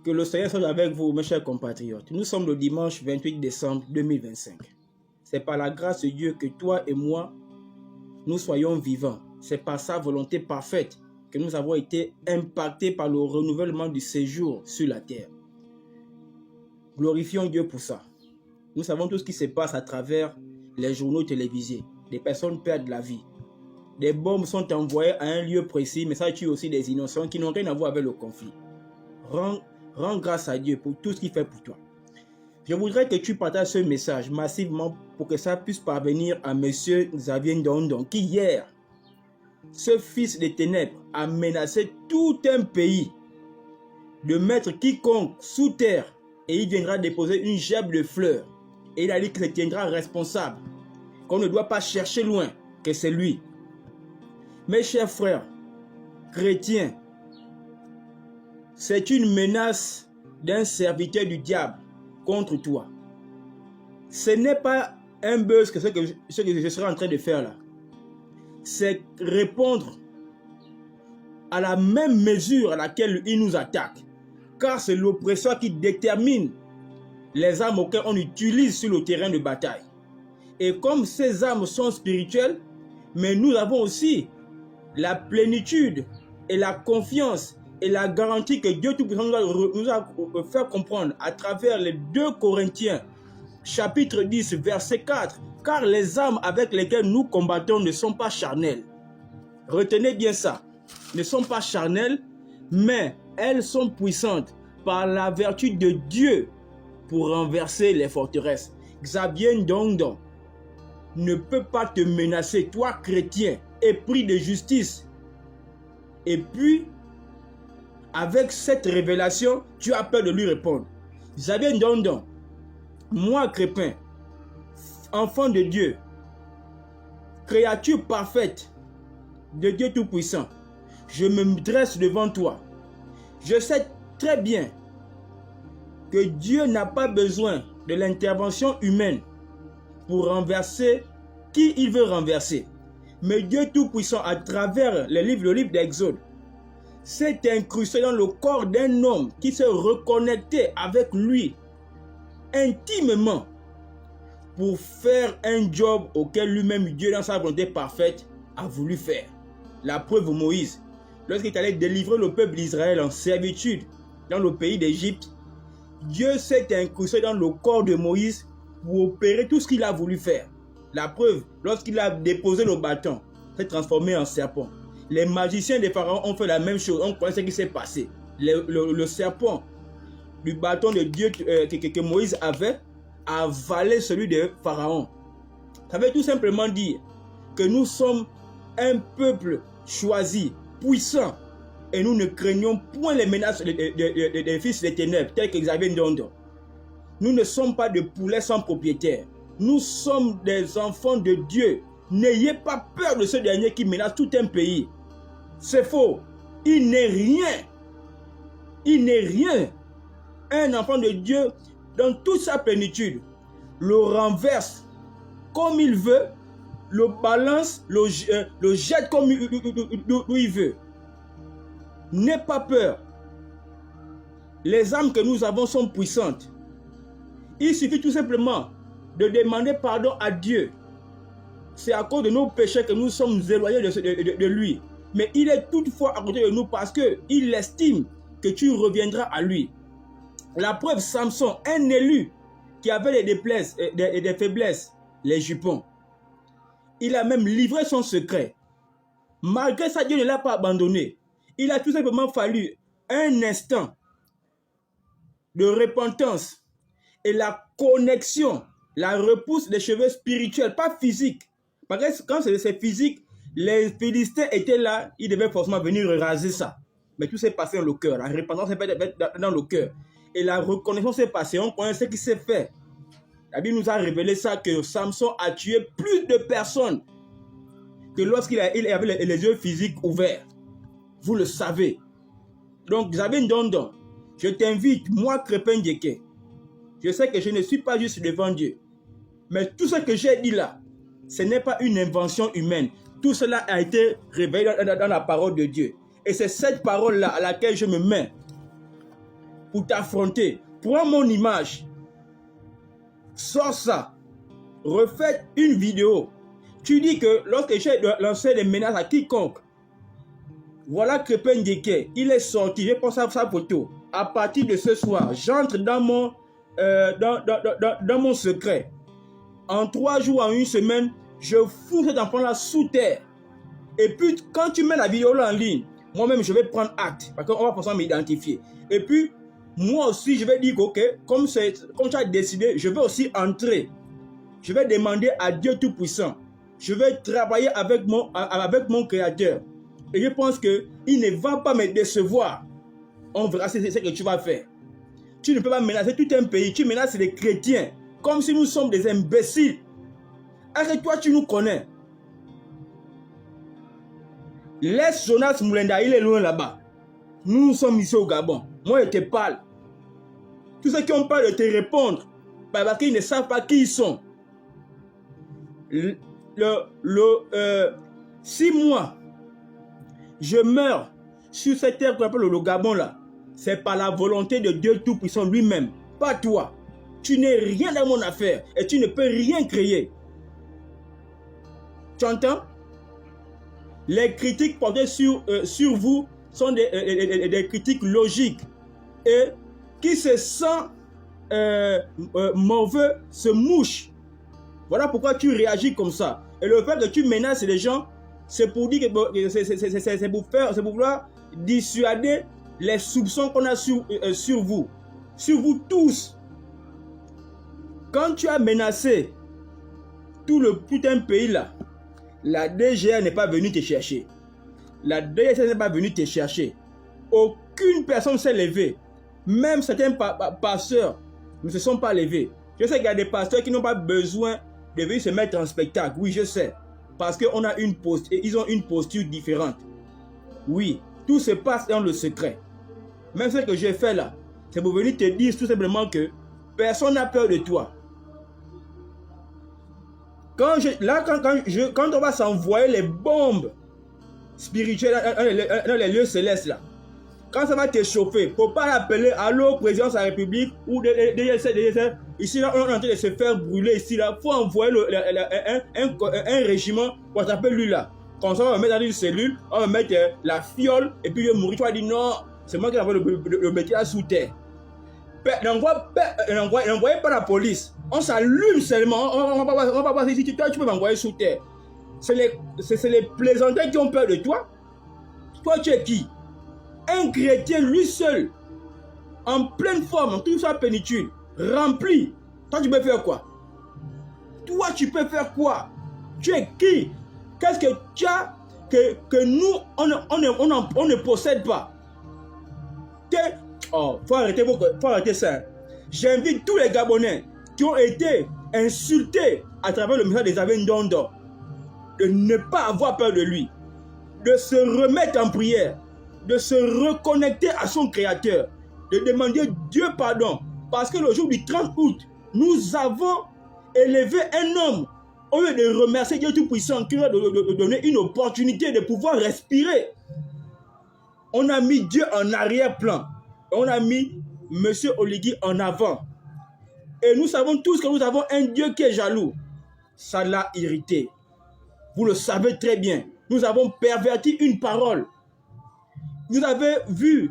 Que le Seigneur soit avec vous, mes chers compatriotes. Nous sommes le dimanche 28 décembre 2025. C'est par la grâce de Dieu que toi et moi, nous soyons vivants. C'est par sa volonté parfaite que nous avons été impactés par le renouvellement du séjour sur la terre. Glorifions Dieu pour ça. Nous savons tout ce qui se passe à travers les journaux télévisés. Des personnes perdent la vie. Des bombes sont envoyées à un lieu précis, mais ça tue aussi des innocents qui n'ont rien à voir avec le conflit. Rends grâce à Dieu pour tout ce qu'il fait pour toi. Je voudrais que tu partages ce message massivement pour que ça puisse parvenir à M. Xavier Ndondon, qui hier, ce fils des ténèbres, a menacé tout un pays de mettre quiconque sous terre et il viendra déposer une gerbe de fleurs. Et il a dit qu'il se tiendra responsable, qu'on ne doit pas chercher loin, que c'est lui. Mes chers frères, chrétiens, c'est une menace d'un serviteur du diable contre toi. Ce n'est pas un buzz que ce que je serai en train de faire là. C'est répondre à la même mesure à laquelle il nous attaque. Car c'est l'oppresseur qui détermine les armes auxquelles on utilise sur le terrain de bataille. Et comme ces armes sont spirituelles, mais nous avons aussi la plénitude et la confiance et la garantie que Dieu Tout-Puissant nous a fait comprendre à travers les 2 Corinthiens, chapitre 10, verset 4. Car les armes avec lesquelles nous combattons ne sont pas charnelles. Retenez bien ça. Ne sont pas charnelles, mais elles sont puissantes par la vertu de Dieu pour renverser les forteresses. Xavier Ndondon ne peut pas te menacer, toi chrétien, épris de justice. Et puis, avec cette révélation, tu as peur de lui répondre. Xavier Ndondon, moi chrétien, enfant de Dieu, créature parfaite de Dieu Tout-Puissant, je me dresse devant toi. Je sais très bien que Dieu n'a pas besoin de l'intervention humaine pour renverser qui il veut renverser. Mais Dieu Tout-Puissant, à travers le livre d'Exode, s'est incrusté dans le corps d'un homme qui s'est reconnecté avec lui intimement pour faire un job auquel lui-même Dieu, dans sa volonté parfaite, a voulu faire. La preuve, Moïse, lorsqu'il allait délivrer le peuple d'Israël en servitude dans le pays d'Égypte, Dieu s'est incrusté dans le corps de Moïse pour opérer tout ce qu'il a voulu faire. La preuve, lorsqu'il a déposé le bâton, s'est transformé en serpent. Les magiciens des pharaons ont fait la même chose. On connaît ce qui s'est passé. Le serpent du bâton de Dieu que Moïse avait a avalé celui de Pharaon. Ça veut tout simplement dire que nous sommes un peuple choisi, puissant, et nous ne craignons point les menaces des fils des ténèbres, tels que Xavier Ndondon. Nous ne sommes pas de poulets sans propriétaire. Nous sommes des enfants de Dieu. N'ayez pas peur de ce dernier qui menace tout un pays. C'est faux. Il n'est rien. Il n'est rien. Un enfant de Dieu, dans toute sa plénitude, le renverse comme il veut, le balance, le jette comme il veut. N'aie pas peur. Les armes que nous avons sont puissantes. Il suffit tout simplement de demander pardon à Dieu. C'est à cause de nos péchés que nous sommes éloignés de lui. Mais il est toutefois à côté de nous parce qu'il estime que tu reviendras à lui. La preuve, Samson, un élu qui avait des faiblesses, les jupons. Il a même livré son secret. Malgré ça, Dieu ne l'a pas abandonné. Il a tout simplement fallu un instant de repentance et la connexion, la repousse des cheveux spirituels, pas physiques. Parce que quand c'est physique, les Philistins étaient là, ils devaient forcément venir raser ça. Mais tout s'est passé dans le cœur. La repentance s'est faite dans le cœur. Et la reconnaissance s'est passée. On connaît ce qui s'est fait. La Bible nous a révélé ça, que Samson a tué plus de personnes que lorsqu'il avait les yeux physiques ouverts. Vous le savez. Donc, Xavier Ndondon, je t'invite, moi, Crépin Diéké, je sais que je ne suis pas juste devant Dieu. Mais tout ce que j'ai dit là, ce n'est pas une invention humaine. Tout cela a été révélé dans la parole de Dieu. Et c'est cette parole-là à laquelle je me mets pour t'affronter. Prends mon image. Sors ça. Refais une vidéo. Tu dis que lorsque j'ai lancé des menaces à quiconque, voilà Crépin Ndjeke, il est sorti, je pense à sa photo. À partir de ce soir, j'entre dans mon secret. En 3 jours, en 1 semaine, je fous cet enfant-là sous terre. Et puis, quand tu mets la vidéo là en ligne, moi-même, je vais prendre acte, parce qu'on va forcément m'identifier. Et puis, moi aussi, je vais dire que, ok, comme tu as décidé, je vais aussi entrer. Je vais demander à Dieu Tout-Puissant. Je vais travailler avec mon Créateur. Et je pense qu'il ne va pas me décevoir. On verra ce que tu vas faire. Tu ne peux pas menacer tout un pays. Tu menaces les chrétiens. Comme si nous sommes des imbéciles. Est-ce que toi, tu nous connais? Laisse Jonas Moulenda, il est loin là-bas. Nous sommes ici au Gabon. Moi, je te parle. Tous ceux qui ont peur de te répondre, parce qu'ils ne savent pas qui ils sont. 6 mois, je meurs sur cette terre qu'on appelle le Gabon là. C'est par la volonté de Dieu Tout-Puissant lui-même, pas toi. Tu n'es rien dans mon affaire et tu ne peux rien créer. Tu entends? Les critiques portées sur vous sont des critiques logiques. Et qui se sent mauvais se mouche. Voilà pourquoi tu réagis comme ça. Et le fait que tu menaces les gens, c'est pour dire que c'est pour vouloir dissuader les soupçons qu'on a sur vous. Sur vous tous. Quand tu as menacé tout un pays là, la DGA n'est pas venue te chercher. La DGA n'est pas venue te chercher. Aucune personne ne s'est levée. Même certains pasteurs ne se sont pas levés. Je sais qu'il y a des pasteurs qui n'ont pas besoin de venir se mettre en spectacle. Oui, je sais. Parce qu'ils ont une posture différente. Oui, tout se passe dans le secret. Même ce que j'ai fait là, c'est pour venir te dire tout simplement que personne n'a peur de toi. Quand on va s'envoyer les bombes spirituelles dans les lieux célestes là, quand ça va te chauffer, il ne faut pas l'appeler allô président de la République ou DSC. Ici là, on est en train de se faire brûler ici là. Il faut envoyer un régiment pour t'appeler lui là. Comme ça, on va mettre dans une cellule, on va mettre la fiole et puis il va mourir. Tu vas dire non, c'est moi qui vais le mettre là sous terre. N'envoyez pas la police. On s'allume seulement. On va pas voir si tu peux m'envoyer sous terre. C'est les plaisantins qui ont peur de toi. Toi, tu es qui? Un chrétien, lui seul, en pleine forme, en toute sa plénitude, rempli. Toi, tu peux faire quoi? Toi, tu peux faire quoi? Tu es qui? Qu'est-ce que tu as que nous, on ne possède pas? Oh, faut arrêter ça. J'invite tous les Gabonais qui ont été insultés à travers le message des Avendondo de ne pas avoir peur de lui, de se remettre en prière, de se reconnecter à son Créateur, de demander Dieu pardon. Parce que le jour du 30 août, nous avons élevé un homme au lieu de remercier Dieu Tout-Puissant qui nous a donné une opportunité de pouvoir respirer. On a mis Dieu en arrière-plan. On a mis M. Oligui en avant. Et nous savons tous que nous avons un Dieu qui est jaloux. Ça l'a irrité. Vous le savez très bien. Nous avons perverti une parole. Vous avez vu,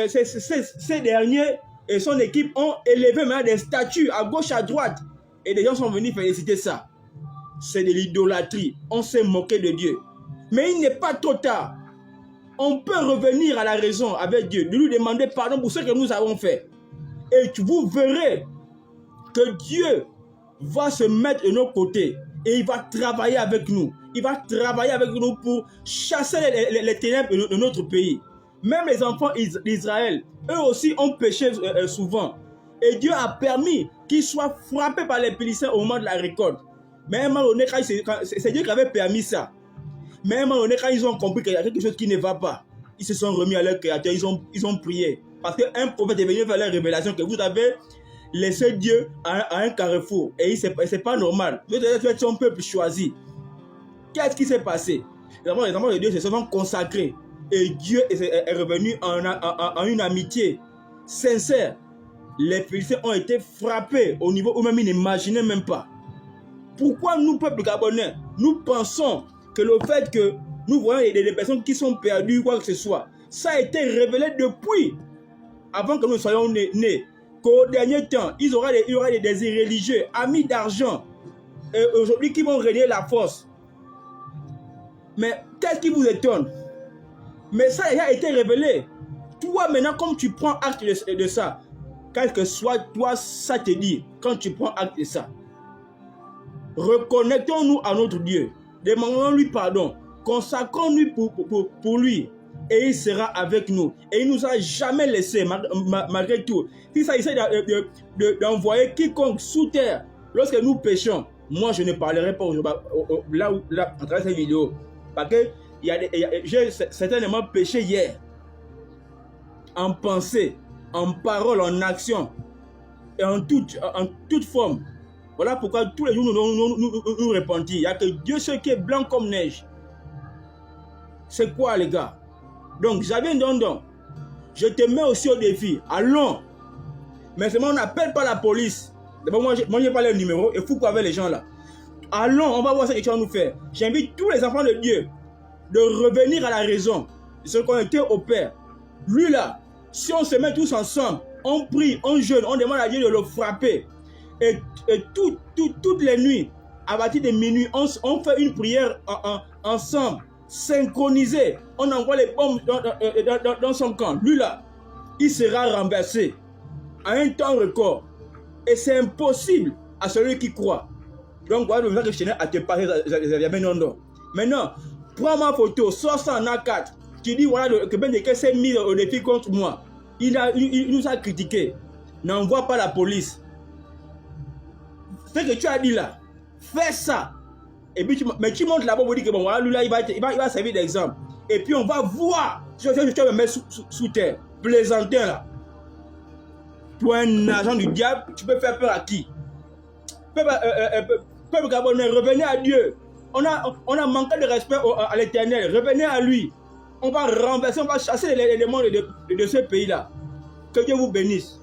ces derniers et son équipe ont élevé maintenant des statues à gauche, à droite. Et des gens sont venus féliciter ça. C'est de l'idolâtrie. On s'est moqué de Dieu. Mais il n'est pas trop tard. On peut revenir à la raison avec Dieu, de lui demander pardon pour ce que nous avons fait. Et vous verrez que Dieu va se mettre de nos côtés et il va travailler avec nous. Il va travailler avec nous pour chasser les ténèbres de notre pays. Même les enfants d'Israël, eux aussi ont péché souvent. Et Dieu a permis qu'ils soient frappés par les Philistins au moment de la récolte. Mais à un moment donné, c'est Dieu qui avait permis ça. Mais à un moment donné, quand ils ont compris qu'il y a quelque chose qui ne va pas, ils se sont remis à leur Créateur, ils ont prié. Parce qu'un prophète est venu faire la révélation que vous avez laissé Dieu à un carrefour. Et ce n'est pas normal. Vous êtes son peuple choisi. Qu'est-ce qui s'est passé? Les enfants de Dieu se sont consacrés. Et Dieu est revenu en une amitié. sincère. Les Philistins ont été frappés au niveau où même ils n'imaginaient même pas. Pourquoi nous, peuple gabonais, nous pensons que le fait que nous voyons des personnes qui sont perdues, quoi que ce soit, ça a été révélé depuis, avant que nous soyons nés, qu'au dernier temps, il y aura des désirs religieux, amis d'argent, aujourd'hui qui vont régner la force. Mais qu'est-ce qui vous étonne? Mais ça a été révélé. Toi, maintenant, comme tu prends acte de ça, quel que soit toi, ça te dit, quand tu prends acte de ça, reconnectons-nous à notre Dieu, demandons-lui pardon, consacrons-nous pour lui, et il sera avec nous. Et il ne nous a jamais laissé, malgré tout. Si ça essaie d'envoyer quiconque sous terre, lorsque nous péchons, moi je ne parlerai pas là, en travers cette vidéo, parce que j'ai certainement péché hier, en pensée, en parole, en action, et en toute forme. Voilà pourquoi tous les jours nous repentir. Il n'y a que Dieu seul qui est blanc comme neige. C'est quoi les gars? Donc Xavier Ndondon, je te mets aussi au défi. Allons. Mais seulement on n'appelle pas la police. D'abord moi j'ai pas le numéro. Il faut qu'avec les gens là. Allons, on va voir ce que tu vas nous faire. J'invite tous les enfants de Dieu de revenir à la raison. De se connecter au Père. Lui là, si on se met tous ensemble, on prie, on jeûne, on demande à Dieu de le frapper. Et toutes les nuits, à partir de minuit, on fait une prière ensemble, synchronisée. On envoie les bombes dans son camp. Lui là, il sera renversé à un temps record. Et c'est impossible à celui qui croit. Donc voilà le message que je tenais à te parler. Maintenant, prends ma photo, sors ça en A4. Tu dis voilà que Ben Deke s'est mis au défi contre moi. Il nous a critiqué. N'envoie pas la police. Ce que tu as dit là, fais ça. Et puis tu montres là-bas pour dire que bon, voilà, lui là, il va servir d'exemple. Et puis on va voir. Tu vas me mettre sous terre. Plaisantin là. Toi, un agent du diable, tu peux faire peur à qui? Peuple gabonais, revenez à Dieu. On a manqué de respect à l'Éternel. Revenez à lui. On va renverser, on va chasser les démons de ce pays-là. Que Dieu vous bénisse.